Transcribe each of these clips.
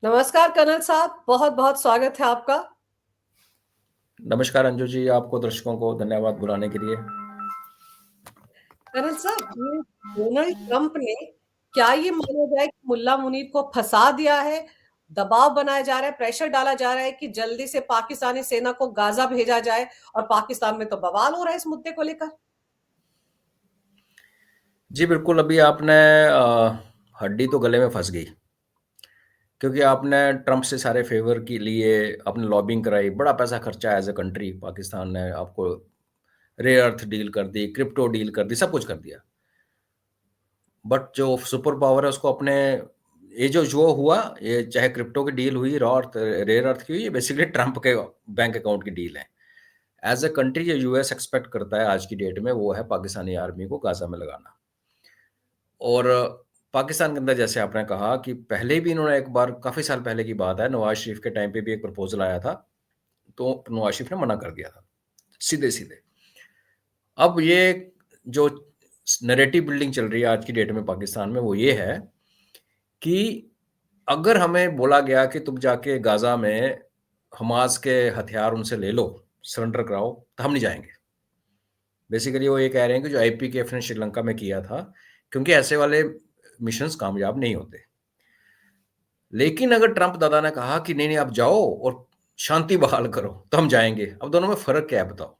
नमस्कार कर्नल साहब, बहुत-बहुत स्वागत है आपका। नमस्कार अंजू जी, आपको दर्शकों को धन्यवाद बुलाने के लिए। कर्नल साहब, ये डोनाल्ड ट्रंप ने क्या ये माना जाए कि मुल्ला मुनीर को फंसा दिया है? दबाव बनाया जा रहा है, प्रेशर डाला जा रहा है कि जल्दी से पाकिस्तानी सेना को गाज़ा भेजा जाए और पाकिस्तान में तो बवाल हो रहा है इस मुद्दे को लेकर। जी बिल्कुल, अभी आपने हड्डी तो गले में फँस गई, क्योंकि आपने ट्रंप से सारे फ़ेवर के लिए आपने लॉबिंग कराई, बड़ा पैसा खर्चा एज़ अ कंट्री पाकिस्तान ने आपको रेयर अर्थ डील कर दी, क्रिप्टो डील कर दी, सब कुछ कर दिया। बट जो सुपर पावर है उसको अपने ये जो हुआ, ये चाहे क्रिप्टो की डील हुई, रॉ अर्थ रेयर अर्थ की हुई, ये बेसिकली ट्रंप के बैंक अकाउंट की डील है। एज़ अ कंट्री जो यूएस एक्सपेक्ट करता है आज की डेट में, वो है पाकिस्तानी आर्मी को गाज़ा में लगाना। और पाकिस्तान के अंदर जैसे आपने कहा कि पहले भी इन्होंने एक बार काफ़ी साल पहले की बात है, नवाज़ शरीफ के टाइम पे भी एक प्रपोज़ल आया था, तो नवाज़ शरीफ ने मना कर दिया था, सीधे-सीधे। अब ये जो नैरेटिव बिल्डिंग चल रही है आज की डेट में पाकिस्तान में, वो ये है कि अगर हमें बोला गया कि तुम जाके गाज़ा में हमास के हथियार उनसे ले लो, सरेंडर कराओ, तो हम नहीं जाएँगे। बेसिकली वो ये कह रहे हैं कि जो आईपीकेएफ ने श्रीलंका में किया था, क्योंकि ऐसे वाले मिशंस कामयाब नहीं होते। लेकिन अगर ट्रंप दादा ने कहा कि नहीं, नहीं आप जाओ और शांति बहाल करो, तो हम जाएँगे। अब दोनों में फ़र्क क्या है बताओ?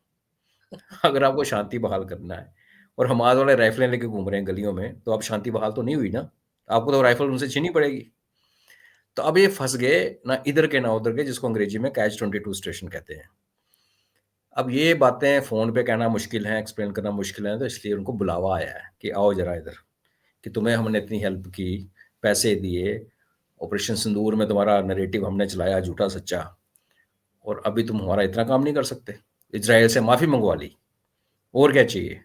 अगर आपको शांति बहाल करना है और हमास वाले राइफ़लें लेके घूम रहे हैं गलियों में, तो अब शांति बहाल तो नहीं हुई ना। आपको तो राइफ़ल उनसे छीननी पड़ेगी। तो अब ये फँस गए, ना इधर के ना उधर के, जिसको अंग्रेज़ी में कैच 22 सिचुएशन कहते हैं। अब ये बातें फ़ोन पे कहना मुश्किल है, एक्सप्लेन करना मुश्किल है, तो इसलिए उनको बुलावा आया है कि आओ ज़रा इधर, कि तुम्हें हमने इतनी हेल्प की, पैसे दिए, ऑपरेशन सिंदूर में तुम्हारा नैरेटिव हमने चलाया झूठा-सच्चा, और अभी तुम हमारा इतना काम नहीं कर सकते। इज़राइल से माफ़ी मंगवा ली, और क्या चाहिए?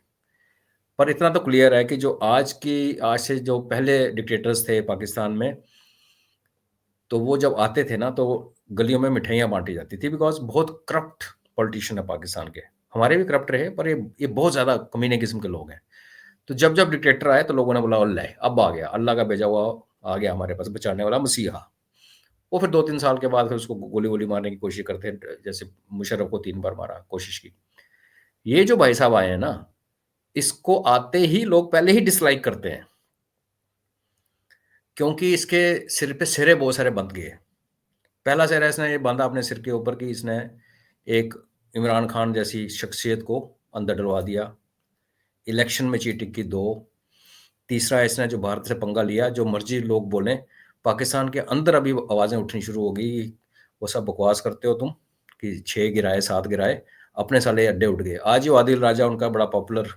पर इतना तो क्लियर है कि जो आज से जो पहले डिक्टेटर्स थे पाकिस्तान में, तो वो जब आते थे ना, तो गलियों में मिठाइयाँ बाँटी जाती थी, बिकॉज़ बहुत करप्ट पॉलिटिशियन है पाकिस्तान के। हमारे भी करप्ट रहे, पर ये बहुत ज़्यादा कमीने किस्म के लोग हैं। तो जब-जब डिक्टेटर आए, तो लोगों ने बोला, "ले, अब आ गया, अल्लाह का भेजा हुआ आ गया हमारे पास बचाने वाला मसीहा।" वो फिर 2-3 साल के बाद फिर उसको गोली-वोली मारने की कोशिश करते हैं, जैसे मुशर्रफ को 3 बार मारा, कोशिश की। ये जो भाई साहब आए हैं ना, इसको आते ही लोग पहले ही डिसलाइक करते हैं, क्योंकि इसके सिर पे सिरे बहुत सारे बंध गए। पहला सिरा इसने ये बाँधा अपने सिर के ऊपर कि इसने एक इमरान खान जैसी शख्सियत को अंदर डलवा दिया, इलेक्शन में चीटिंग की 2, तीसरा इसने जो भारत से पंगा लिया, जो मर्ज़ी लोग बोलें, पाकिस्तान के अंदर अभी आवाज़ें उठनी शुरू हो गई, वो सब बकवास करते हो तुम, कि 6 गिराए, 7 गिराए, अपने साले अड्डे उठ गए। आज ही वो आदिल राजा उनका बड़ा पॉपुलर,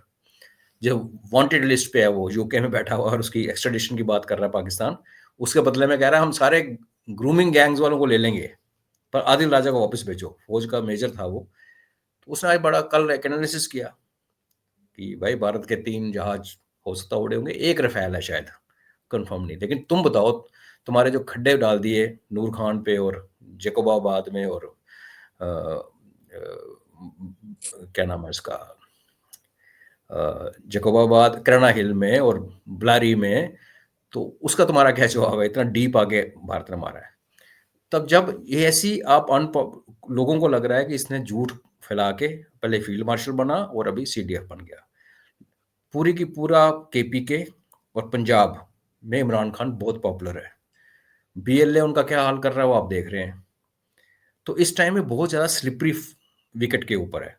जो वांटेड लिस्ट पे है, वो यूके में बैठा हुआ है और उसकी एक्स्ट्राडिशन की बात कर रहा है पाकिस्तान। उसके बदले में कह रहा है हम सारे ग्रूमिंग गैंग्स वालों को ले लेंगे, पर आदिल राजा को वापस भेजो। फौज का मेजर था वो। तो उसने आज बड़ा कल एक एनालिसिस किया कि भाई भारत के 3 जहाज हो सकता है उड़े होंगे, 1 रफ़ाल है शायद, कन्फर्म नहीं। लेकिन तुम बताओ, तुम्हारे जो खड्डे डाल दिए नूर खान पे और जैकोबाबाद में और अ क्या नाम है इसका, जैकोबाबाद, करना हिल में और ब्लारी में, तो उसका तुम्हारा क्या जवाब है? इतना डीप आगे भारत ने मारा है। तब जब ये ऐसी आप लोगों को लग रहा है कि इसने झूठ फैला के पहले फील्ड मार्शल बना और अभी सीडीएफ बन गया। पूरी की पूरा केपीके और पंजाब में इमरान खान बहुत पॉपुलर है। बीएलए उनका क्या हाल कर रहा है वो आप देख रहे हैं। तो इस टाइम में बहुत ज़्यादा स्लिपरी विकेट के ऊपर है,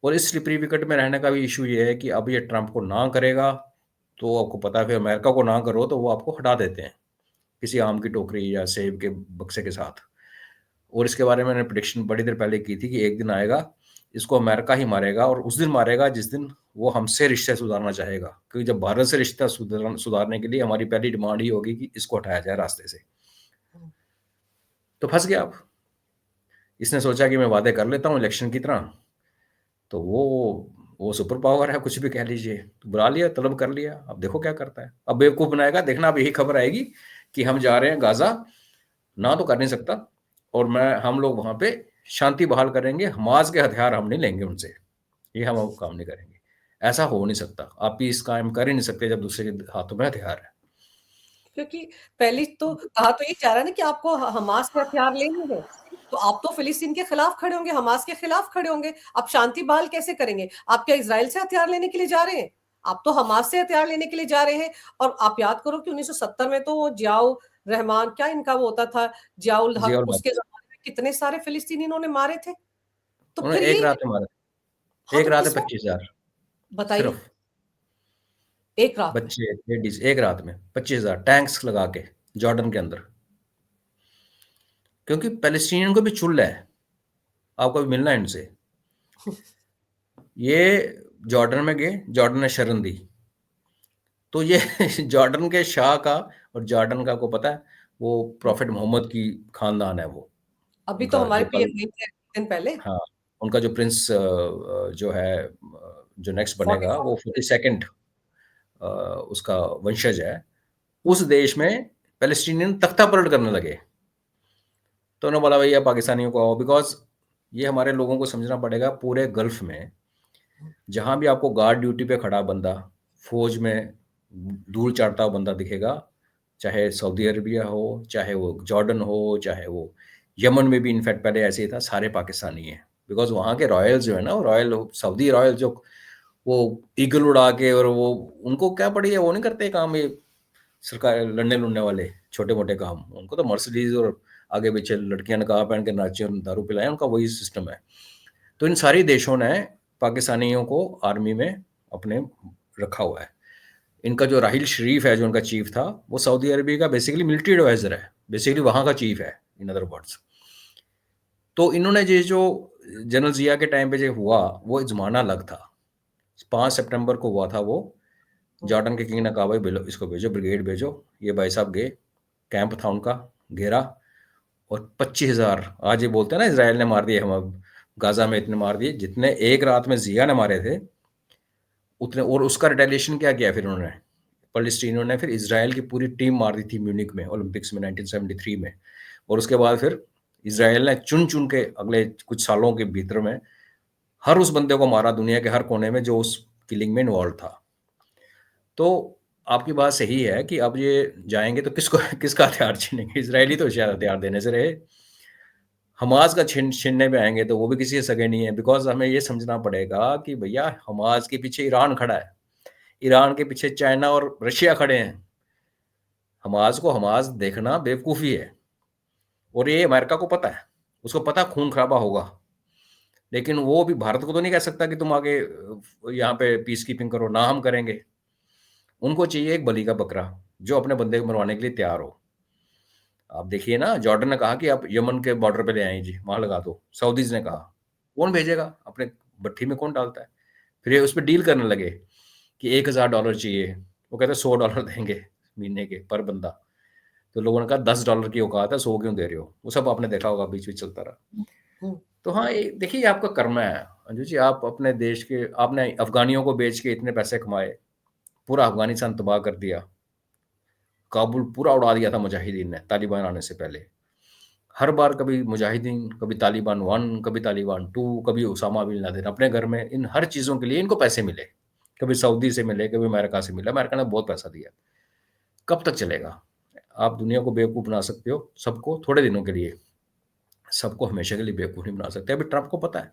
और इस स्लिपरी विकेट में रहने का भी इशू ये है कि अब ये ट्रंप को ना करेगा, तो आपको पता है फिर अमेरिका को ना करो तो वो आपको हटा देते हैं, किसी आम की टोकरी या सेब के बक्से के साथ। और इसके बारे में मैंने प्रेडिक्शन बड़ी देर पहले की थी कि एक दिन आएगा, इसको अमेरिका ही मारेगा, और उस दिन मारेगा जिस दिन वो हमसे रिश्ते सुधारना चाहेगा। क्योंकि जब भारत से रिश्ता सुधारने के लिए हमारी पहली डिमांड ही होगी कि इसको हटाया जाए रास्ते से। तो फँस गया अब। इसने सोचा कि मैं वादे कर लेता हूँ इलेक्शन की तरह, तो वो सुपर पावर है, कुछ भी कह लीजिए। तो बुला लिया, तलब कर लिया, अब देखो क्या करता है। अब बेवकूफ़ बनाएगा, देखना अब यही खबर आएगी कि हम जा रहे हैं गाज़ा, ना तो कर नहीं सकता, और हम लोग वहाँ पे शांति बहाल करेंगे, हमास के हथियार हम नहीं लेंगे उनसे, ये हम अब काम नहीं करेंगे। ऐसा हो नहीं सकता, आप पीस कायम कर ही नहीं सकते जब दूसरे के हाथों में हथियार है। क्योंकि पहली तो कहा तो ये जा रहा है ना कि आपको हमास से हथियार लेने हैं, तो आप तो फिलिस्तीन के खिलाफ खड़े होंगे, हमास के खिलाफ खड़े होंगे। आप शांति बहाल कैसे करेंगे? आप क्या इज़राइल से हथियार लेने के लिए जा रहे हैं? आप तो हमास से हथियार लेने के लिए जा रहे हैं। और आप याद करो कि 1970 में तो वो जियाउर रहमान, क्या इनका वो होता था, जियाउल जी हक, और बात उसके ज़माने में कितने सारे फिलिस्तीनी इन्होंने मारे थे। तो फिर उन्होंने एक ये, रात में मारा, हाँ, एक तो रात में किस वक़्त 25,000 बताइए? सिर्फ एक रात में। बच्चे, लेडीज़ एक रात में 25,000 टैंक्स लगा के जॉर्डन के अंदर। क्योंकि पैलेस्टीनियन को भी चुल है, आपको भी मिलना है इनसे। ये जॉर्डन में गए, जॉर्डन ने शरण दी। तो ये जॉर्डन के शाह का, और जॉर्डन का आपको पता है, वो प्रॉफेट मोहम्मद की खानदान है वो। अभी तो उनका हमारे जो पीएम गए थे दिन पहले। हाँ, उनका जो प्रिंस जो है जो नेक्स्ट बनेगा 44 वो 42nd उसका वंशज है। हुँ, उस देश में पैलेस्टीनियन तख्तापलट करने लगे। तो उन्होंने बोला भैया पाकिस्तानियों को आओ, बिकॉज़ ये हमारे लोगों को समझना पड़ेगा, पूरे गल्फ़ में जहाँ भी आपको गार्ड ड्यूटी पे खड़ा बंदा, फ़ौज में धूल चाटता हुआ बंदा दिखेगा, चाहे सऊदी अरेबिया हो, चाहे वो जॉर्डन हो, चाहे वो यमन में भी इनफैक्ट पहले ऐसे ही था, सारे पाकिस्तानी हैं। बिकॉज़ वहाँ के रॉयल्स जो है ना, वो रॉयल सऊदी रॉयल जो वो ईगल उड़ा के, और वो उनको क्या पड़ी है, वो नहीं करते काम ये सरकार लड़ने-लुड़ने वाले, छोटे-मोटे काम। उनको तो मर्सिडीज़ और आगे-पीछे लड़कियाँ नकाब पहन के नाचे और दारू पिलाएँ, उनका वही सिस्टम है। तो इन सारी देशों ने पाकिस्तानियों को आर्मी में अपने रखा हुआ है। इनका जो राहिल शरीफ है, जो उनका चीफ था, वो सऊदी अरबिया का बेसिकली मिलिट्री एडवाइज़र है। बेसिकली वहाँ का चीफ है, इन अदर वर्ड्स। तो इन्होंने ये जो जनरल ज़िया के टाइम पे जो हुआ, वो ज़माना अलग था। 5 सितंबर को हुआ था वो। हुँ, जॉर्डन के किंग ने कहा, "भाई बिलो इसको भेजो, ब्रिगेड भेजो।" ये भाई साहब गए, कैंप था उनका, घेरा, और 25,000, आज ये बोलते हैं ना इज़राइल ने मार दिए, हम गाज़ा में इतने मार दिए, जितने एक रात में ज़िया ने मारे थे, उतने। और उसका रिटेलिएशन क्या किया फिर उन्होंने? पैलेस्टीनियों ने फिर इज़राइल की पूरी टीम मार दी थी म्यूनिख में, ओलंपिक्स में 1973 में। और उसके बाद फिर इज़राइल ने चुन-चुन के अगले कुछ सालों के भीतर में हर उस बंदे को मारा दुनिया के हर कोने में जो उस किलिंग में इन्वॉल्व था। तो आपकी बात सही है कि अब ये जाएँगे तो किसको किसका हथियार छीनेंगे? इज़राइली तो शायद हथियार देने से रहे। हमास का छीनने पे आएँगे तो वो भी किसी से सगे नहीं है, बिकॉज़ हमें ये समझना पड़ेगा कि भैया हमास के पीछे ईरान खड़ा है। ईरान के पीछे चाइना और रशिया खड़े हैं। हमास को हमास देखना बेवकूफ़ी है, और ये अमेरिका को पता है। उसको पता है खून-खराबा होगा। लेकिन वो भी भारत को तो नहीं कह सकता कि तुम आगे यहाँ पे पीस कीपिंग करो, ना हम करेंगे। उनको चाहिए एक बलि का बकरा, जो अपने बंदे को मरवाने के लिए तैयार हो। आप देखिए ना, जॉर्डन ने कहा कि आप यमन के बॉर्डर पे ले आएँ जी, वहाँ लगा दो। सऊदीज़ ने कहा। कौन भेजेगा? अपने भट्ठी में कौन डालता है? फिर ये उसपे डील करने लगे कि $1,000 चाहिए। वो कहते हैं $100 देंगे महीने के पर बंदा। तो लोगों ने कहा $10 की औकात है, 100 क्यों दे रहे हो? वो सब आपने देखा होगा, बीच-बीच चलता रहा। हुँ, तो हाँ, ये देखिए आपका कर्म है। अंजू जी, आप अपने देश के, आपने अफ़गानियों को बेच के इतने पैसे कमाए, पूरा अफ़गानिस्तान तबाह कर दिया। काबुल पूरा उड़ा दिया था मुजाहिदीन ने, तालिबान आने से पहले। हर बार कभी मुजाहिदीन, कभी तालिबान 1, कभी तालिबान 2, कभी उसामा बिन लादेन अपने घर में, इन हर चीज़ों के लिए इनको पैसे मिले। कभी सऊदी से मिले, कभी अमेरिका से मिला। अमेरिका ने बहुत पैसा दिया। कब तक चलेगा? आप दुनिया को बेवकूफ़ बना सकते हो, सबको थोड़े दिनों के लिए। सबको हमेशा के लिए बेवकूफ़ नहीं बना सकते। अभी ट्रंप को पता है।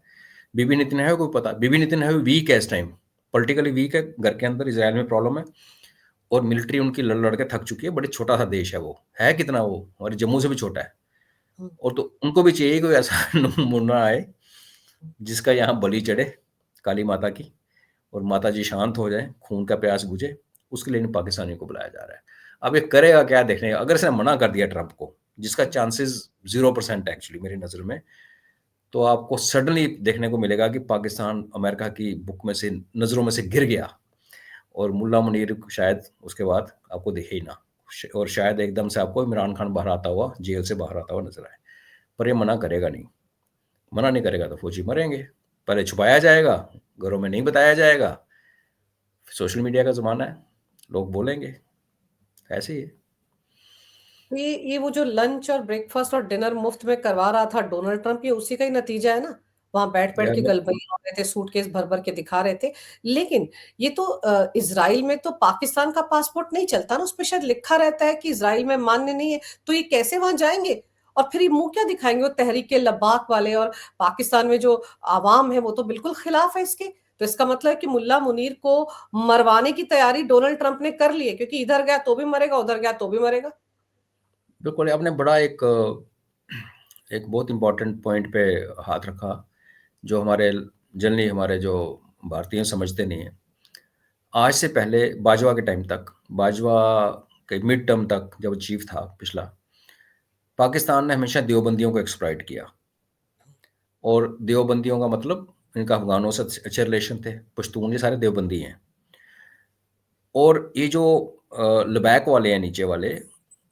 बीबी नेतन्याहू को पता है। बीबी नेतन्याहू वीक है इस टाइम, पॉलिटिकली वीक है। घर के अंदर इज़राइल में प्रॉब्लम है, और मिलिट्री उनकी लड़-लड़ के थक चुकी है। बड़े छोटा-सा देश है वो। है कितना वो? हमारे जम्मू से भी छोटा है। हुँ, और तो उनको भी चाहिए कोई ऐसा नमूना आए, जिसका यहाँ बलि चढ़े काली माता की, और माता जी शांत हो जाएँ, खून का प्यास बुझे। उसके लिए इन पाकिस्तानियों को बुलाया जा रहा है। अब ये करेगा क्या देखने का। अगर इसने मना कर दिया ट्रंप को, जिसका हुँ, चांसेस 0% है एक्चुअली मेरी नज़र में, तो आपको सडनली देखने को मिलेगा कि पाकिस्तान अमेरिका की बुक में से, नज़रों में से गिर गया, और मुल्ला मुनीर शायद उसके बाद आपको दिखे ही ना। और शायद एकदम से आपको इमरान खान बाहर आता हुआ, जेल से बाहर आता हुआ नज़र आए। पर ये मना करेगा नहीं। मना नहीं करेगा तो फौजी मरेंगे। पहले छुपाया जाएगा, घरों में नहीं बताया जाएगा। सोशल मीडिया का ज़माना है, लोग बोलेंगे, ऐसे ही है। ये वो जो लंच और ब्रेकफ़ास्ट और डिनर मुफ़्त में करवा रहा था डोनाल्ड ट्रंप, ये उसी का ही नतीजा है ना। वहाँ बैठ-बैठ यार के मैं गलबैया हो रहे थे, सूटकेस भर-भर के दिखा रहे थे। लेकिन ये तो इज़राइल में तो पाकिस्तान का पासपोर्ट नहीं चलता ना, उसपे शायद लिखा रहता है कि इज़राइल में मान्य नहीं है, तो ये कैसे वहाँ जाएँगे? और फिर ये मुँह क्या दिखाएँगे वो तहरीक-ए-लब्बाक वाले, और पाकिस्तान में जो आवाम है वो तो बिल्कुल खिलाफ है इसके। तो इसका मतलब है कि मुल्ला मुनीर को मरवाने की तैयारी डोनाल्ड ट्रंप ने कर ली है, क्योंकि इधर गया तो भी मरेगा, उधर गया तो भी मरेगा। बिल्कुल, आपने बड़ा एक बहुत इम्पोर्टेंट पॉइंट पे हाथ रखा, जो हमारे जनरली हमारे जो भारतीय समझते नहीं हैं। आज से पहले बाजवा के टाइम तक, बाजवा के मिड टर्म तक जब चीफ था पिछला, पाकिस्तान ने हमेशा देवबंदियों को एक्सप्लॉइट किया। और देवबंदियों का मतलब इनका अफ़गानों से अच्छे रिलेशन थे, पश्तून ये सारे देवबंदी हैं। और ये जो लबैक वाले हैं नीचे वाले,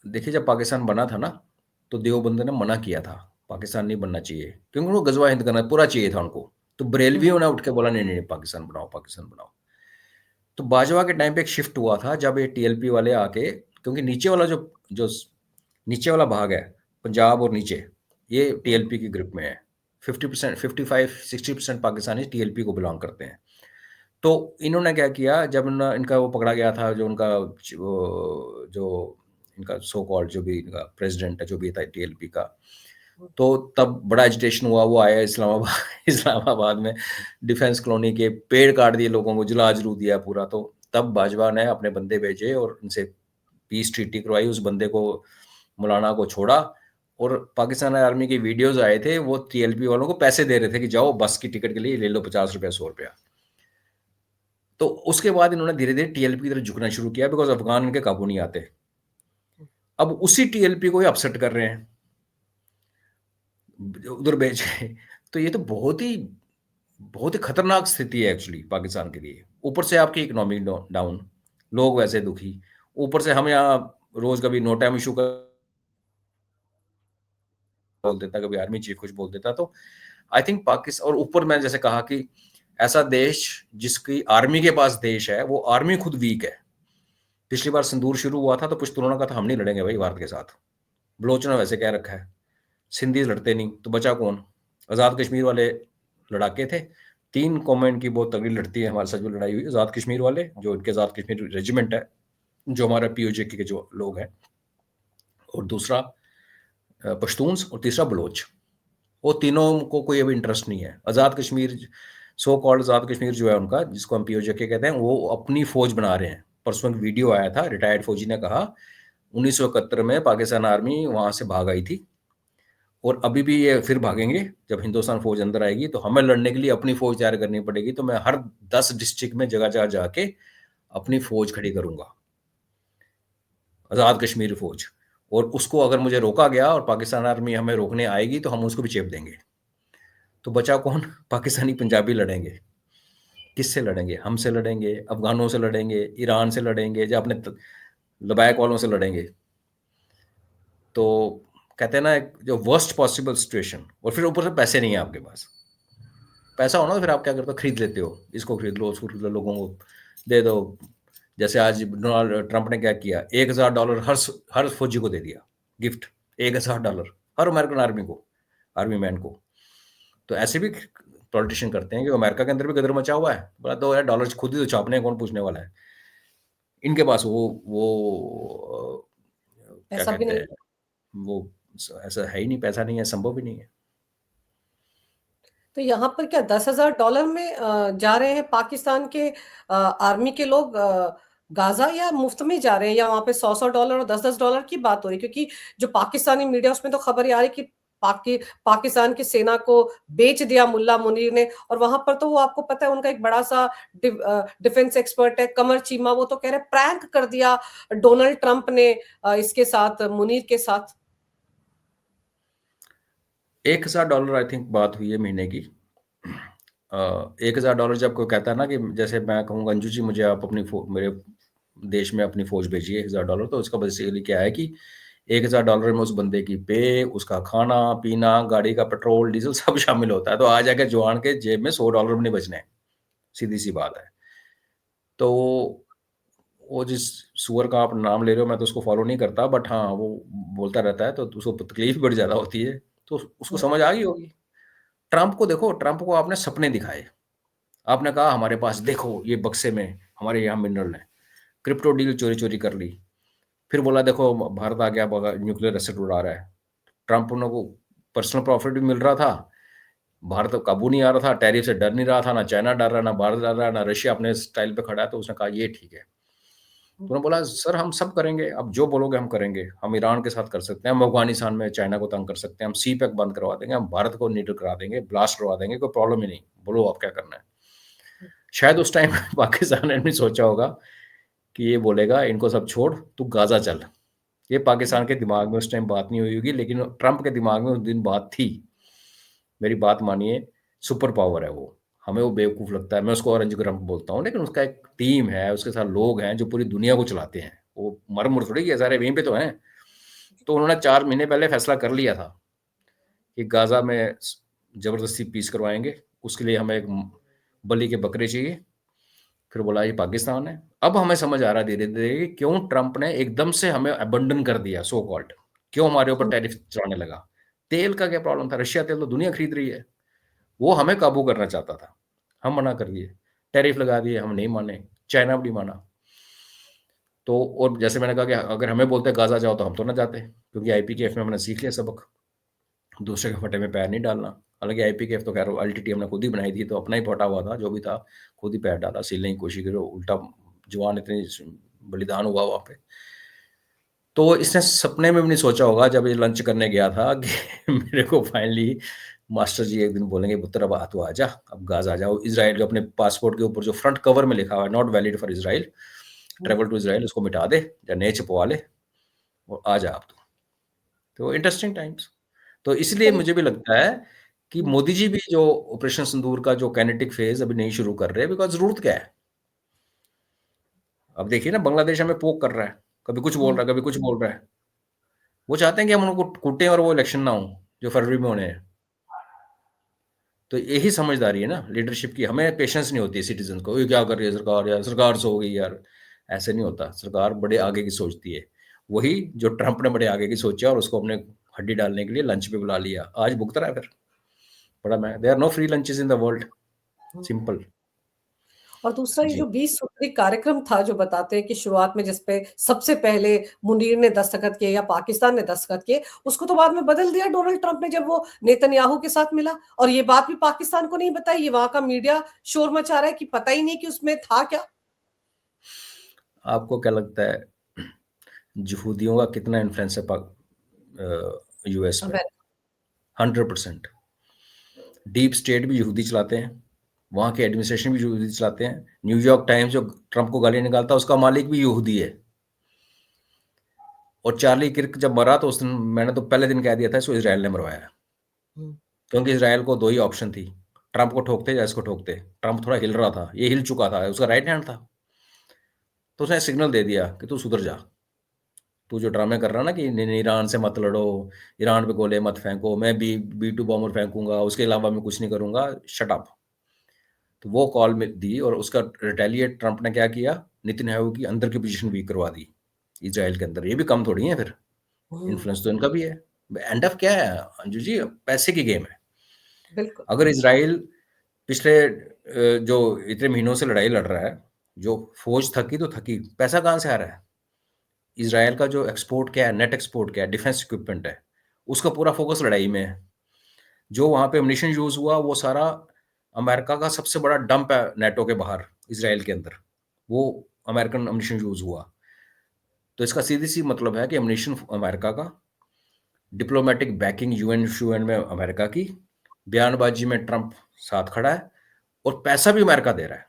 देखिए जब पाकिस्तान बना था ना, तो देवबंद ने मना किया था, पाकिस्तान नहीं बनना चाहिए, क्योंकि उनको गज़वा हिंद करना पूरा चाहिए था उनको। तो बरेलवियों ने उठ के बोला नहीं, नहीं, नहीं, पाकिस्तान बनाओ, पाकिस्तान बनाओ। तो बाजवा के टाइम पे एक शिफ्ट हुआ था जब ये टीएलपी वाले आके, क्योंकि नीचे वाला जो नीचे वाला भाग है, पंजाब और नीचे, ये टीएलपी की ग्रिप में है। 50%, 55-60% पाकिस्तानी टीएलपी को बिलोंग करते हैं। तो इन्होंने क्या किया, जब इनका वो पकड़ा गया था, जो उनका जो इनका सो कॉल्ड जो भी इनका प्रेसिडेंट है, जो भी था टीएलपी का, तो तब बड़ा एजिटेशन हुआ। वो आया इस्लामाबाद इस्लामाबाद में डिफेंस कॉलोनी के पेड़ काट दिए, लोगों को जला जलू दिया पूरा। तो तब बाजवा ने अपने बंदे भेजे और उनसे पीस ट्रीटी करवाई, उस बंदे को, मौलाना को छोड़ा। और पाकिस्तान आर्मी की वीडियोस आए थे, वो टीएलपी वालों को पैसे दे रहे थे कि जाओ बस की टिकट के लिए ले लो, 50 रुपया, 100 रुपया। तो उसके बाद इन्होंने धीरे धीरे टीएलपी की तरफ झुकना शुरू किया, बिकॉज अफगान इनके काबू नहीं आते। अब उसी टीएलपी को ये अपसेट कर रहे हैं, उधर बेच के। तो ये तो बहुत ही खतरनाक स्थिति है एक्चुअली पाकिस्तान के लिए। ऊपर से आपकी इकोनॉमी डाउन, लोग वैसे दुखी, ऊपर से हम यहाँ रोज कभी नो टाइम इशू का बोल देता, कभी आर्मी चीफ कुछ बोल देता। तो आई थिंक पाकिस्तान, और ऊपर मैंने जैसे कहा कि ऐसा देश जिसकी आर्मी के पास देश है, वो आर्मी खुद वीक है। पिछली बार संदूर शुरू हुआ था तो पश्तूनों ने कहा था हम नहीं लड़ेंगे भाई भारत के साथ। बलोच ने वैसे कह रखा है, सिंधी लड़ते नहीं, तो बचा कौन? आज़ाद कश्मीर वाले लड़ाके थे। 3 कौमें इनकी बहुत तगड़ी लड़ती है, हमारे साथ जो लड़ाई हुई, आज़ाद कश्मीर वाले, जो इनके आज़ाद कश्मीर रेजिमेंट है, जो हमारा पीओजे के जो लोग हैं, और दूसरा पश्तून्स, और तीसरा बलोच। वो तीनों को कोई अभी इंटरेस्ट नहीं है। आज़ाद कश्मीर, सो कॉल्ड आज़ाद कश्मीर जो है उनका, जिसको हम पीओजे के कहते हैं, वो अपनी फौज बना रहे हैं। परसों एक वीडियो आया था, रिटायर्ड फौजी ने कहा 1971 में पाकिस्तान आर्मी वहां से भाग आई थी, और अभी भी ये फिर भागेंगे। जब हिंदुस्तान फौज अंदर आएगी तो हमें लड़ने के लिए अपनी फौज तैयार करनी पड़ेगी। तो मैं हर 10 डिस्ट्रिक्ट में जगह जगह जाके अपनी फौज खड़ी करूंगा, आज़ाद कश्मीर फौज। और उसको अगर मुझे रोका गया और पाकिस्तान आर्मी हमें रोकने आएगी तो हम उसको भी चेप देंगे। तो बचा कौन? पाकिस्तानी पंजाबी लड़ेंगे। किससे लड़ेंगे? हमसे लड़ेंगे, अफगानों से लड़ेंगे, ईरान से लड़ेंगे, या अपने लबायक वालों से लड़ेंगे। तो कहते हैं ना, एक जो वर्स्ट पॉसिबल सिचुएशन, और फिर ऊपर से पैसे नहीं है आपके पास। पैसा हो ना तो फिर आप क्या करते हो? खरीद लेते हो, इसको खरीद लो, उसको खरीद लो, लोगों को दे दो। जैसे आज डोनाल्ड ट्रंप ने क्या किया, $1000 हर फौजी को दे दिया गिफ्ट। $1000 हर अमेरिकन आर्मी को, आर्मी मैन को। तो ऐसे भी पॉलिटिशियन करते हैं कि अमेरिका के अंदर भी गदर मचा हुआ है, बोला तो यार डॉलर खुद ही तो छापने हैं, कौन पूछने वाला है। इनके पास वो क्या ऐसा भी कहते नहीं। हैं, वो ऐसा है ही नहीं, पैसा नहीं है, संभव ही नहीं है। तो यहाँ पर क्या $10,000 में जा रहे हैं पाकिस्तान के आर्मी के लोग गाजा, या मुफ्त में जा रहे हैं, या वहां पे $100 और $10 की बात हो रही है? क्योंकि जो पाकिस्तानी मीडिया, उसमें तो खबर ये आ रही है कि पाकिस्तान की सेना को बेच दिया मुल्ला मुनीर ने। और वहां पर तो वो, आपको पता है, उनका एक बड़ा सा डिफेंस एक्सपर्ट है कमर चीमा, वो तो कह रहे प्रैंक कर दिया डोनाल्ड ट्रंप ने इसके साथ, मुनीर के साथ। $1000 आई थिंक बात हुई है महीने की। $1000 जब कोई कहता है ना, कि जैसे मैं कहूँगा अंजू जी मुझे आप मेरे देश में अपनी फौज भेजिए $1000, तो उसका बेसिकली क्या है कि $1000 में उस बंदे की पे, उसका खाना पीना, गाड़ी का पेट्रोल डीजल सब शामिल होता है। तो आ जाकर जवान के जेब में $100 भी नहीं बचने हैं, सीधी सी बात है। तो वो जिस सुअर का आप नाम ले रहे हो, मैं तो उसको फॉलो नहीं करता, बट हाँ वो बोलता रहता है, तो उसको तकलीफ बढ़ ज़्यादा होती है। तो उसको समझ आ गई होगी। ट्रम्प को देखो, ट्रम्प को आपने सपने दिखाए। आपने कहा हमारे पास देखो ये बक्से में हमारे यहाँ मिनरल है। क्रिप्टो डील चोरी-चोरी कर ली। फिर बोला देखो भारत आ गया न्यूक्लियर एसेट उड़ा रहा है। ट्रम्प उन लोगों को पर्सनल प्रॉफिट भी मिल रहा था। भारत तो काबू नहीं आ रहा था, टैरिफ से डर नहीं रहा था, ना चाइना डर रहा है, ना भारत डर रहा है, ना रशिया अपने स्टाइल पे खड़ा है, तो उसने कहा ये ठीक है। तो उन्होंने बोला सर हम सब करेंगे, आप जो बोलोगे हम करेंगे। हम ईरान के साथ कर सकते हैं, हम अफगानिस्तान में चाइना को तंग कर सकते हैं, हम सी पैक बंद करवा देंगे, हम भारत को न्यूट्रल करा देंगे, ब्लास्ट करवा देंगे, कोई प्रॉब्लम ही नहीं। बोलो आप क्या करना है। शायद उस टाइम पाकिस्तान ने भी सोचा होगा कि ये बोलेगा इनको सब छोड़, तू गाज़ा चल। ये पाकिस्तान के दिमाग में उस टाइम बात नहीं हुई होगी, लेकिन ट्रंप के दिमाग में उस दिन बात थी। मेरी बात मानिए, सुपर पावर है वो। हमें वो बेवकूफ़ लगता है, मैं उसको ऑरेंज ट्रंप बोलता हूँ, लेकिन उसका एक टीम है, उसके साथ लोग हैं जो पूरी दुनिया को चलाते हैं। वो मर-मुर थोड़ी गए सारे, वहीं पे तो हैं। तो उन्होंने 4 महीने पहले फैसला कर लिया था कि गाज़ा में ज़बरदस्ती पीस करवाएँगे, उसके लिए हमें एक बलि के बकरे चाहिए। फिर बोला ये पाकिस्तान है। अब हमें समझ आ रहा है धीरे-धीरे कि क्यों ट्रंप ने एकदम से हमें अबंडन कर दिया सो कॉल्ड, क्यों हमारे ऊपर टैरिफ चढ़ाने लगा। तेल का क्या प्रॉब्लम था? रशिया तेल तो दुनिया खरीद रही है। वो हमें काबू करना चाहता था। हम मना कर दिए। टैरिफ लगा दिए, हम नहीं माने। चाइना भी नहीं माना। तो और जैसे मैंने कहा कि अगर हमें बोलते गाज़ा जाओ तो हम तो ना जाते, क्योंकि आईपीकेएफ में हमने सीख लिया सबक। दूसरे के फटे में पैर नहीं डालना। हालाँकि आईपीकेएफ तो ख़ैर एलटीटी हमने खुद ही बनाई थी, तो अपना ही फटा हुआ था, जो भी था, खुद ही पैर डाला, सीलने की कोशिश करी, उल्टा जवान इतनी बलिदान हुआ वहाँ पे। तो इसने सपने में भी नहीं सोचा होगा जब ये लंच करने गया था कि मेरे को फाइनली मास्टर जी एक दिन बोलेंगे, पुत्र अब तू आजा, अब गाज़ा आ जाओ। इज़राइल के अपने पासपोर्ट के ऊपर जो फ्रंट कवर में लिखा हुआ है, not valid for Israel, travel to Israel, उसको मिटा दे या नए छपवा ले और आ जा अब तू। तो इंटरेस्टिंग टाइम्स। तो इसलिए मुझे भी लगता है कि मोदी जी भी जो ऑपरेशन सिंदूर का जो काइनेटिक फेज़ अभी नहीं शुरू कर रहे, बिकॉज़ ज़रूरत क्या है? अब देखिए ना, बांग्लादेश हमें पोक कर रहा है, कभी कुछ बोल रहा है, कभी कुछ बोल रहा है। वो चाहते हैं कि हम उनको कूटें और वो इलेक्शन ना हो, जो फरवरी में होने हैं। तो यही समझदारी है ना लीडरशिप की। हमें पेशेंस नहीं होती सिटीज़न को, ये क्या कर रही है सरकार यार, सरकार सो गई यार। ऐसे नहीं होता, सरकार बड़े आगे की सोचती है। वही जो ट्रंप ने बड़े आगे की सोचा और उसको अपने हड्डी डालने के लिए लंच पे बुला लिया। आज भुगत रहा है फिर। बड़ा मैं there are no free lunches in the world, simple. और दूसरा ये जी। जो 20 सूत्री कार्यक्रम था जो बताते हैं कि शुरुआत में जिस पे सबसे पहले मुनीर ने दस्तखत किए या पाकिस्तान ने दस्तखत किए, उसको तो बाद में बदल दिया डोनाल्ड ट्रंप ने जब वो नेतन्याहू के साथ मिला, और ये बात भी पाकिस्तान को नहीं बताई। ये वहां का मीडिया शोर मचा रहा है कि पता ही नहीं कि उसमें था क्या। आपको क्या लगता है यहूदियों का कितना इन्फ्लुएंस है यूएस में? अमेरिका। 100%। डीप स्टेट भी यहूदी चलाते हैं, वहाँ के एडमिनिस्ट्रेशन भी यहूदी चलाते हैं। न्यूयॉर्क टाइम्स जो ट्रंप को गालियाँ निकालता है, उसका मालिक भी यहूदी है। और चार्ली किर्क जब मरा तो उस दिन मैंने तो पहले दिन कह दिया था इसको इज़राइल ने मरवाया। क्योंकि इज़राइल को 2 ही ऑप्शन थी, ट्रंप को ठोकते या इसको ठोकते। ट्रंप थोड़ा हिल रहा था, ये हिल चुका था, उसका राइट हैंड था। तो उसने सिग्नल दे दिया कि तू सुधर जा। तू जो ड्रामे कर रहा है ना कि नहीं, नहीं, ईरान से मत लड़ो, ईरान पे गोले मत फेंको, मैं B-2 बॉम्बर फेंकूँगा, उसके अलावा मैं कुछ नहीं करूँगा, शट अप। तो वो कॉल में दी और उसका रिटेलिएट ट्रंप ने क्या किया, नेतन्याहू की अंदर की पोजीशन वीक करवा दी इज़राइल के अंदर। ये भी कम थोड़ी है फिर, इन्फ्लुएंस तो इनका भी है। एंड ऑफ क्या है अंजू जी, पैसे की गेम है। बिल्कुल। अगर इज़राइल पिछले जो इतने महीनों से लड़ाई लड़ रहा है, जो फौज थकी तो थकी, पैसा कहाँ से आ रहा है? इज़राइल का जो एक्सपोर्ट क्या है, नेट एक्सपोर्ट क्या है, डिफेंस इक्विपमेंट है, उसका पूरा फोकस लड़ाई में है। जो वहाँ पे अम्यूनिशन यूज़ हुआ, वो सारा अमेरिका का सबसे बड़ा डंप है नेटो के बाहर, इज़राइल के अंदर। वो अमेरिकन अम्यूनिशन यूज़ हुआ। तो इसका सीधी-सी मतलब है कि अम्यूनिशन अमेरिका का, डिप्लोमैटिक बैकिंग यूएन में अमेरिका की, बयानबाजी में ट्रंप साथ खड़ा है और पैसा भी अमेरिका दे रहा है।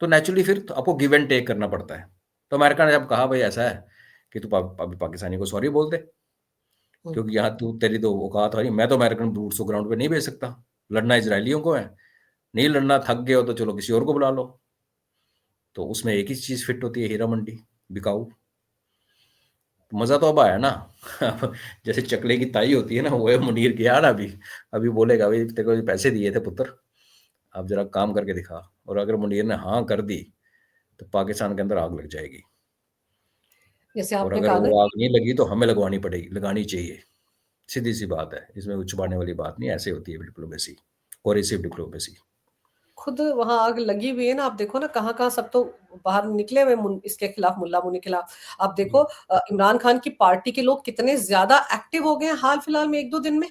तो नेचुरली फिर तो आपको गिव एंड टेक करना पड़ता है। तो अमेरिका ने जब कहा भई ऐसा है कि तू अभी पाकिस्तानी को सॉरी बोल दे, क्योंकि यहाँ तू तेरी तो औकात है नहीं, मैं तो अमेरिकन ब्रूट्स को ग्राउंड पे नहीं भेज सकता। लड़ना इज़राइलियों को है, नहीं लड़ना थक गए हो तो चलो किसी और को बुला लो। तो उसमें एक ही चीज़ फिट होती है, हीरा मंडी, बिकाऊ। मज़ा तो अब आया ना। अब जैसे चकले की ताई होती है ना, वो है मुनीर गया ना अभी। अभी बोलेगा भई तेरे को पैसे दिए थे पुत्र, अब ज़रा काम करके दिखा। और अगर मुनीर ने हाँ कर दी, तो पाकिस्तान के अंदर आग लग जाएगी। जैसे और आपने अगर कहा ना वो आग नहीं लगी तो हमें लगवानी पड़ेगी, लगानी चाहिए। सीधी-सी बात है, इसमें छुपाने वाली बात नहीं है, ऐसे होती है डिप्लोमेसी, कोहेसिव डिप्लोमेसी। खुद वहाँ आग लगी हुई है ना, आप देखो ना कहाँ-कहाँ सब तो बाहर निकले हुए इसके खिलाफ, मुल्ला मुनी के खिलाफ। आप देखो हुँ, इमरान खान की पार्टी के लोग कितने ज़्यादा एक्टिव हो गए हैं हाल-फिलहाल में 1-2 दिन में।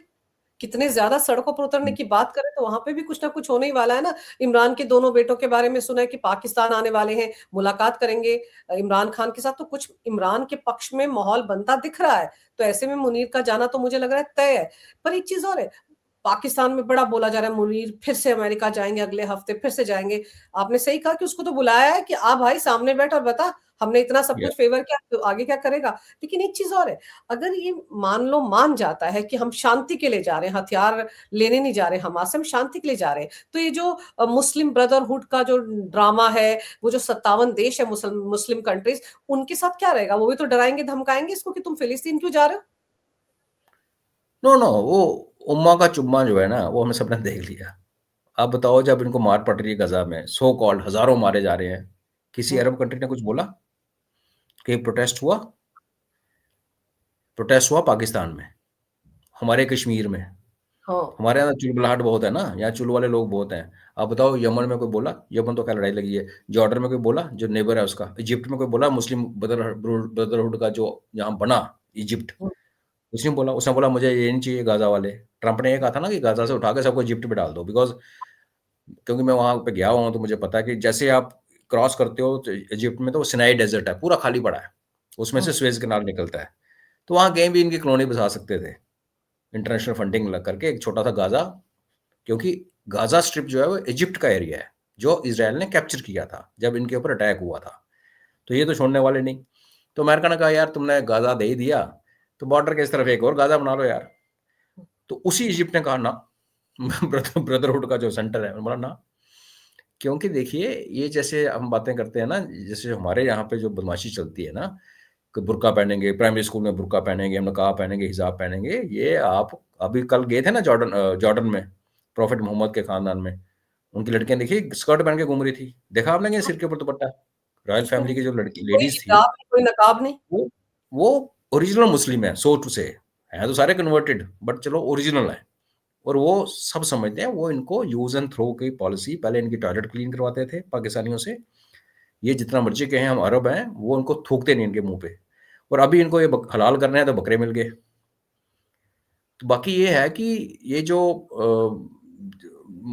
कितने ज़्यादा सड़कों पर उतरने हुँ। की बात करें तो वहाँ पे भी कुछ ना कुछ होने ही वाला है ना। इमरान के दोनों बेटों के बारे में सुना है कि पाकिस्तान आने वाले हैं, मुलाकात करेंगे इमरान खान के साथ, तो कुछ इमरान के पक्ष में माहौल बनता दिख रहा है। तो ऐसे में मुनीर का जाना तो मुझे लग रहा है तय है। पर एक चीज़ और है, पाकिस्तान में बड़ा बोला जा रहा है मुनीर फिर से अमेरिका जाएँगे, अगले हफ्ते फिर से जाएँगे। आपने सही कहा कि उसको तो बुलाया है कि आ भाई सामने बैठ और बता, हमने इतना सब या कुछ फ़ेवर किया, तो आगे क्या करेगा? लेकिन एक चीज़ और है, अगर ये मान लो मान जाता है कि हम शांति के लिए जा रहे हैं, हथियार लेने नहीं जा रहे हैं हमास से, हम शांति के लिए जा रहे हैं। तो ये जो मुस्लिम ब्रदरहुड का जो ड्रामा है, वो जो 57 देश है मुस्लिम कंट्रीज़, उनके साथ क्या रहेगा? वो भी तो डराएँगे, धमकाएँगे इसको कि तुम फिलिस्तीन क्यों जा रहे हो? नो, नो, वो उम्मा का चुम्मा जो है ना, वो हम सबने देख लिया। आप बताओ जब इनको मार पड़ रही है गज़ा में, सो कॉल्ड हज़ारों मारे जा रहे हैं, किसी हुँ, अरब कंट्री ने कुछ बोला? कहीं प्रोटेस्ट हुआ? प्रोटेस्ट हुआ पाकिस्तान में, हमारे कश्मीर में। हाँ, हमारे यहाँ चुलबुलाहट बहुत है ना, यहाँ चुल वाले लोग बहुत हैं। आप बताओ यमन में कोई बोला? यमन तो खैर लड़ाई लगी है। जॉर्डन में कोई बोला? जो नेबर है उसका। इजिप्ट में कोई बोला? मुस्लिम ब्रदरहुड का जो यहाँ बना इजिप्ट, हुँ, उसने बोला? उसने बोला मुझे ये नहीं चाहिए गाज़ा वाले। ट्रंप ने ये कहा था ना कि गाज़ा से उठा के सबको इजिप्ट में डाल दो, बिकॉज़ क्योंकि मैं वहाँ पे गया हुआ हूँ तो मुझे पता है कि जैसे आप क्रॉस करते हो तो इजिप्ट में तो वो सिनाई डेज़र्ट है, पूरा खाली पड़ा है। उसमें हुँ, से सुएज़ कैनाल निकलता है। तो वहाँ कहीं भी इनकी कॉलोनी बसा सकते थे, इंटरनेशनल फंडिंग लग करके एक छोटा-सा गाज़ा, क्योंकि गाज़ा स्ट्रिप जो है वो इजिप्ट का एरिया है, जो इज़राइल ने कैप्चर किया था, जब इनके ऊपर अटैक हुआ था। तो ये तो छोड़ने वाले नहीं। तो अमेरिका ने कहा यार तुमने गाज़ा दे ही दिया, तो बॉर्डर के इस तरफ एक और गाज़ा बना लो यार। तो उसी इजिप्ट ने कहा ना, ब्रदरहुड का जो सेंटर है, उन्होंने बोला ना। क्योंकि देखिए, ये जैसे हम बातें करते हैं ना, जैसे हमारे यहाँ पे जो बदमाशी चलती है ना, कि बुर्का पहनेंगे, प्राइमरी स्कूल में बुर्का पहनेंगे, हम नकाब पहनेंगे, हिजाब पहनेंगे, ये आप अभी कल गए थे ना जॉर्डन में, प्रॉफेट मोहम्मद के खानदान में, उनकी लड़कियाँ देखिए स्कर्ट पहन के घूम रही थी। देखा आपने कि हाँ, सिर के ऊपर दुपट्टा? रॉयल क्यों फैमिली नहीं? की जो लड़की कोई लेडीज़ थी, हिजाब नहीं, कोई नकाब नहीं। वो वो ओरिजिनल मुस्लिम है, सो टू से। हैं तो सारे कन्वर्टेड, बट चलो ओरिजिनल है। और वो सब समझते हैं, वो इनको यूज़ एंड थ्रो की पॉलिसी, पहले इनकी टॉयलेट क्लीन करवाते थे पाकिस्तानियों से। ये जितना मर्ज़ी कहें हम अरब हैं, वो उनको थूकते नहीं इनके मुँह पे। और अभी इनको ये बक हलाल करने हैं तो बकरे मिल गए। तो बाकी ये है कि ये जो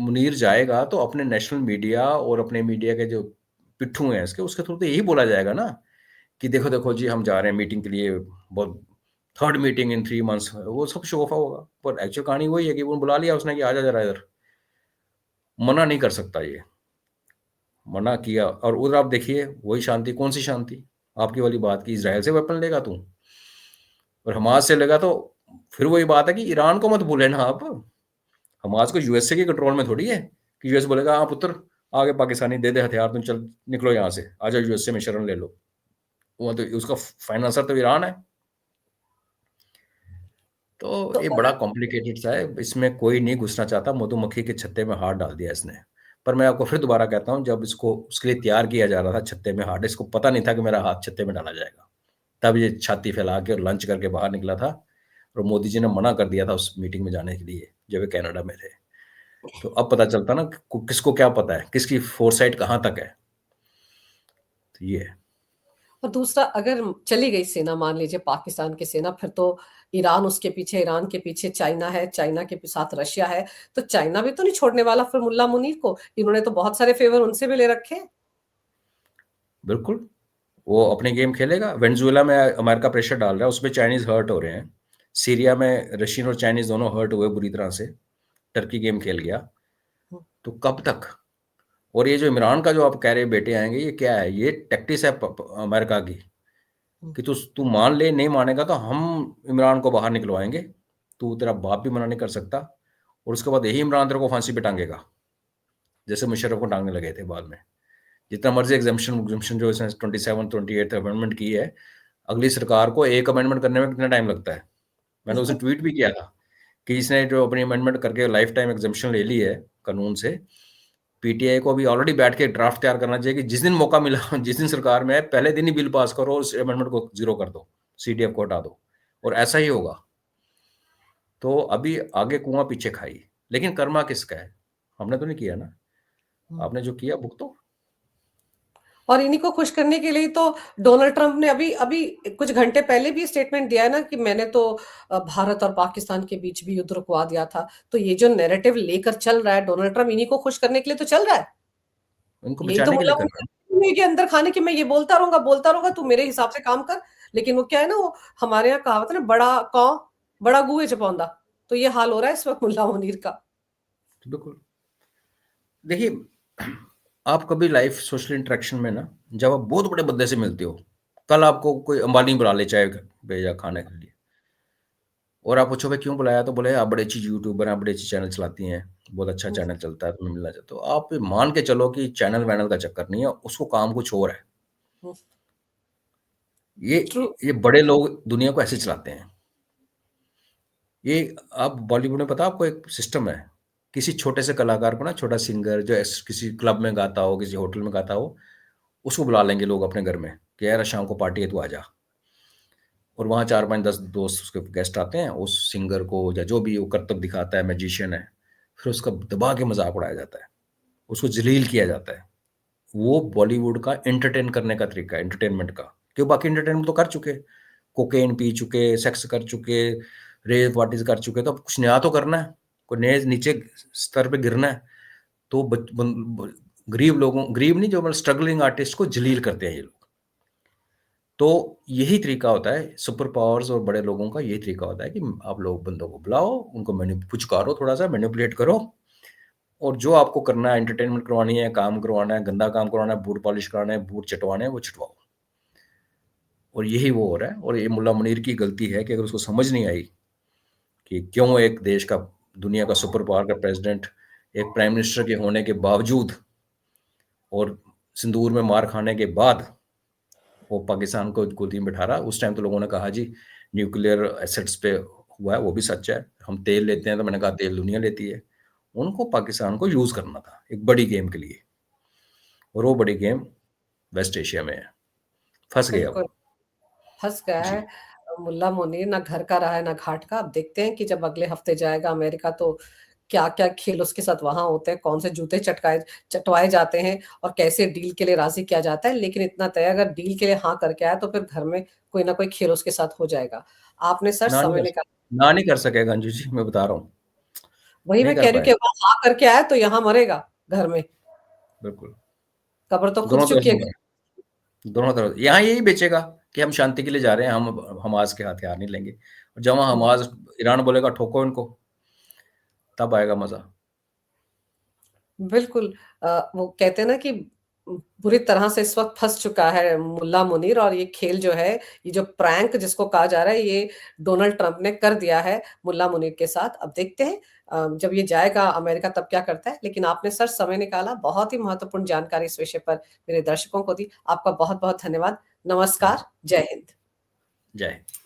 मुनीर जाएगा तो अपने नेशनल मीडिया और अपने मीडिया के जो पिट्ठू हैं इसके, उसके थ्रू तो यही बोला जाएगा ना कि देखो, देखो जी हम जा रहे हैं मीटिंग के लिए, बहुत थर्ड मीटिंग इन 3 मंथ्स, वो सब शो ऑफ होगा। पर एक्चुअल कहानी वही है कि वो बुला लिया उसने कि आजा ज़रा इधर। मना नहीं कर सकता ये, मना किया और उधर आप देखिए वही शांति, कौन-सी शांति? आपकी वाली बात कि इज़राइल से वेपन लेगा तू और हमास से लेगा, तो फिर वही बात है कि ईरान को मत भूले ना आप। हमास को यूएसए के कंट्रोल में थोड़ी है कि यूएस बोलेगा हाँ पुत्र, आगे पाकिस्तानी दे दे हथियार, तुम चल निकलो यहाँ से, आ जाओ यूएसए में शरण ले लो। वो तो उसका फाइनेंसर तो ईरान है। तो तो ये बड़ा अगर कॉम्प्लिकेटेड सा है, इसमें कोई नहीं घुसना चाहता, मधुमक्खी के छत्ते में हाथ डाल दिया इसने। पर मैं आपको फिर दोबारा कहता हूँ, जब इसको उसके लिए तैयार किया जा रहा था छत्ते में हाथ, इसको पता नहीं था कि मेरा हाथ छत्ते में डाला जाएगा। तब ये छाती फैला के और लंच करके बाहर निकला था और मोदी जी ने मना कर दिया था उस मीटिंग में जाने के लिए, जब ये कनाडा में थे। तो अब पता चलता ना किसको क्या पता है, किसकी फोरसाइट कहाँ तक है। तो ये है। और दूसरा, अगर चली गई सेना, मान लीजिए पाकिस्तान की सेना, फिर तो ईरान उसके पीछे, ईरान के पीछे चाइना है, चाइना के साथ रशिया है, तो चाइना भी तो नहीं छोड़ने वाला फिर मुल्ला मुनीर को। इन्होंने तो बहुत सारे फेवर उनसे भी ले रखे हैं। बिल्कुल, वो अपनी गेम खेलेगा। वेनेजुएला में अमेरिका प्रेशर डाल रहा है, उसमें चाइनीज़ हर्ट हो रहे हैं। सीरिया में रशियन और चाइनीज़ दोनों हर्ट हुए बुरी तरह से। टर्की गेम खेल गया। तो कब तक? और ये जो इमरान का जो आप कह रहे हैं बेटे आएँगे, ये क्या है? ये टैक्टिस है प प अमेरिका की कि तू मान ले, नहीं मानेगा तो हम इमरान को बाहर निकलवाएँगे। तू तेरा बाप भी मना नहीं कर सकता और उसके बाद यही इमरान तेरे को फांसी पे टाँगेगा, जैसे मुशर्रफ को टाँगने लगे थे बाद में। जितना मर्ज़ी एग्ज़म्पशन जो इसने 27 28th अमेंडमेंट की है, अगली सरकार को एक अमेंडमेंट करने में कितना टाइम लगता है? मैंने उसे ट्वीट भी किया था कि इसने जो अपनी अमेंडमेंट करके लाइफ टाइम एग्ज़म्पशन ले ली है कानून से, पीटीआई को अभी ऑलरेडी बैठ के ड्राफ्ट तैयार करना चाहिए कि जिस दिन मौका मिला, जिस दिन सरकार में है, पहले दिन ही बिल पास करो और उस अमेंडमेंट को ज़ीरो कर दो, सीडीएफ को हटा दो और ऐसा ही होगा। तो अभी आगे कुआँ पीछे खाई। लेकिन कर्मा किसका है? हमने तो नहीं किया ना। हुँ। आपने जो किया भुगतो। और इन्हीं को खुश करने के लिए तो डोनाल्ड ट्रंप ने अभी अभी कुछ घंटे पहले भी स्टेटमेंट दिया है ना कि मैंने तो भारत और पाकिस्तान के बीच भी युद्ध रुकवा दिया था। तो ये जो नैरेटिव लेकर चल रहा है डोनाल्ड ट्रंप, इन्हीं को खुश करने के लिए तो चल रहा है। उनको यही तो बचाने के लिए मुल्ला कर रहा है। मुनीर के अंदर खाने की मैं ये बोलता रहूँगा, तू मेरे हिसाब से काम कर। लेकिन वो क्या है ना, वो हमारे यहाँ कहावत है ना, बड़ा कौं, बड़ा गुए च पौंदा। तो ये हाल हो रहा है इस वक़्त मुल्ला मुनीर का। बिल्कुल। देखिए, आप कभी लाइफ सोशल इंटरेक्शन में ना, जब आप बहुत बड़े बंदे से मिलते हो, कल आपको कोई अंबानी बुला ले चाय पे या खाने के लिए, और आप पूछो भाई क्यों बुलाया, तो बोले आप बड़ी अच्छी यूट्यूबर हैं, आप बड़ी अच्छी चैनल चलाती हैं, बहुत अच्छा हुँ, चैनल चलता है, तुम्हें मिलना चाहते हो। आप ये मान के चलो कि चैनल वैनल का चक्कर नहीं है, उसको काम कुछ और है। हुँ, ये ट्रू। ये बड़े लोग दुनिया को ऐसे चलाते हैं। ये आप बॉलीवुड में पता है आपको एक सिस्टम है, किसी छोटे से कलाकार को ना, छोटा सिंगर जो किसी क्लब में गाता हो, किसी होटल में गाता हो, उसको बुला लेंगे लोग अपने घर में कि यार शाम को पार्टी है, तू आ जा। और वहाँ 4-5-10 दोस्त उसके गेस्ट आते हैं, उस सिंगर को या जो भी वो करतब दिखाता है, मैजिशियन है, फिर उसका दबा के मजाक उड़ाया जाता है, उसको जलील किया जाता है। वो बॉलीवुड का एंटरटेन करने का तरीका है, एंटरटेनमेंट का। क्यों, बाकी एंटरटेनमेंट तो कर चुके, कोकेन पी चुके, सेक्स कर चुके, रेव पार्टीज कर चुके, तो अब कुछ नया तो करना है, कोई नए नीचे स्तर पे गिरना है। तो गरीब लोगों, गरीब नहीं, जो मतलब स्ट्रगलिंग आर्टिस्ट को जलील करते हैं ये लोग। तो यही तरीका होता है सुपर पावर्स और बड़े लोगों का, यही तरीका होता है कि आप लोग बंदों को बुलाओ, उनको पुचकारो, थोड़ा सा मैनिपुलेट करो, और जो आपको करना है, एंटरटेनमेंट करवानी है, काम करवाना है, गंदा काम करवाना है, बूट पॉलिश कराना है, बूट चटवाने हैं, वो चटवाओ। और यही वो हो रहा है। और ये मुल्ला मुनीर की गलती है कि अगर उसको समझ नहीं आई कि क्यों एक देश का, दुनिया का सुपर पावर का प्रेसिडेंट, एक प्राइम मिनिस्टर के होने के बावजूद और सिंदूर में मार खाने के बाद वो पाकिस्तान को गोदी में बैठा रहा। उस टाइम तो लोगों ने कहा जी न्यूक्लियर एसेट्स पे हुआ है, वो भी सच है, हम तेल लेते हैं, तो मैंने कहा तेल दुनिया लेती है। उनको पाकिस्तान को यूज करना था एक बड़ी गेम के लिए, और वो बड़ी गेम वेस्ट एशिया में है, फंस गया बिल्कुल, वो। फँस गया जी। है। मुल्ला मुनीर ना घर का रहा है ना घाट का। अब देखते हैं कि जब अगले हफ्ते जाएगा अमेरिका तो क्या-क्या खेल उसके साथ वहाँ होते हैं, कौन से जूते चटवाए जाते हैं और कैसे डील के लिए राज़ी किया जाता है। लेकिन इतना तय है, अगर डील के लिए हाँ करके आया तो फिर घर में कोई ना कोई खेल उसके साथ हो जाएगा। आपने सर ना नहीं समय कर निकाला। ना नहीं कर सकेगा अंजू जी, मैं बता रहा हूँ, वही नहीं मैं कर कह रही हूँ कि पाएगा। वहाँ हाँ करके आया तो यहाँ मरेगा घर में। बिल्कुल। कब्र तो खुद दोनों तरफ से चुकिएगा। मरेगा, दोनों तरफ यहाँ यही बेचेगा कि हम शांति के लिए जा रहे हैं, हम हमास के हथियार नहीं लेंगे। और जब वहाँ हुँ। हमास, ईरान बोलेगा ठोको इनको, तब आएगा मजा। बिल्कुल। वो कहते हैं ना कि बुरी तरह से इस वक़्त फँस चुका है मुल्ला मुनीर, और ये खेल जो है, ये जो प्रैंक जिसको कहा जा रहा है, ये डोनाल्ड ट्रंप ने कर दिया है मुल्ला मुनीर के साथ। अब देखते हैं जब ये जाएगा अमेरिका तब क्या करता है। लेकिन आपने सर समय निकाला, बहुत ही महत्वपूर्ण जानकारी इस विषय पर मेरे दर्शकों को दी। आपका बहुत-बहुत धन्यवाद। Thank you. नमस्कार, जय हिंद। जय हिंद।